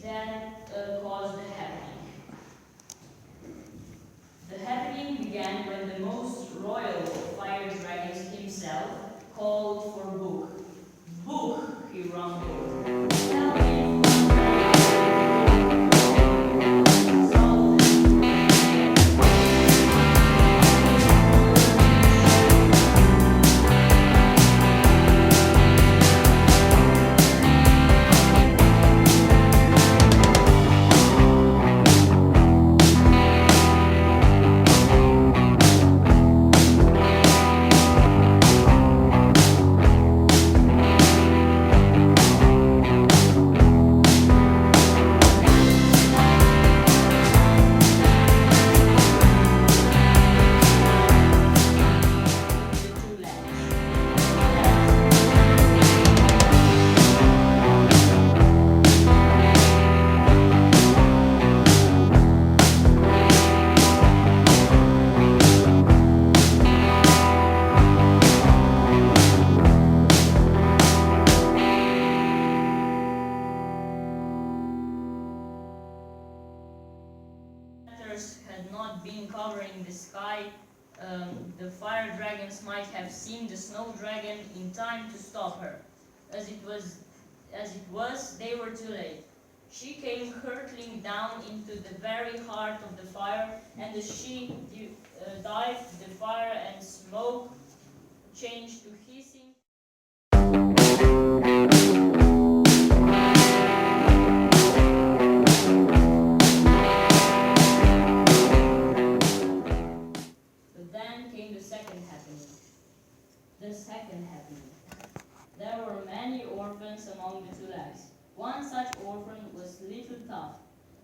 that caused the happening. The happening began when the most royal of fire dragons himself called for Book. Book, he rumbled. Tell me had not been covering the sky, the fire dragons might have seen the snow dragon in time to stop her. As it was, they were too late. She came hurtling down into the very heart of the fire, and as she dived, the fire and smoke changed to hissing. The second happening. There were many orphans among the two lads. One such orphan was Little Tough.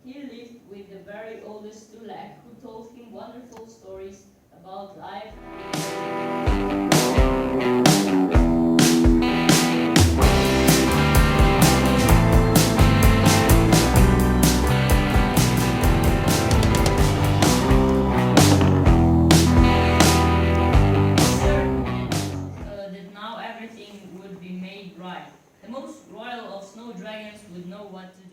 He lived with the very oldest two lads, who told him wonderful stories about life. The most royal of snow dragons would know what to do.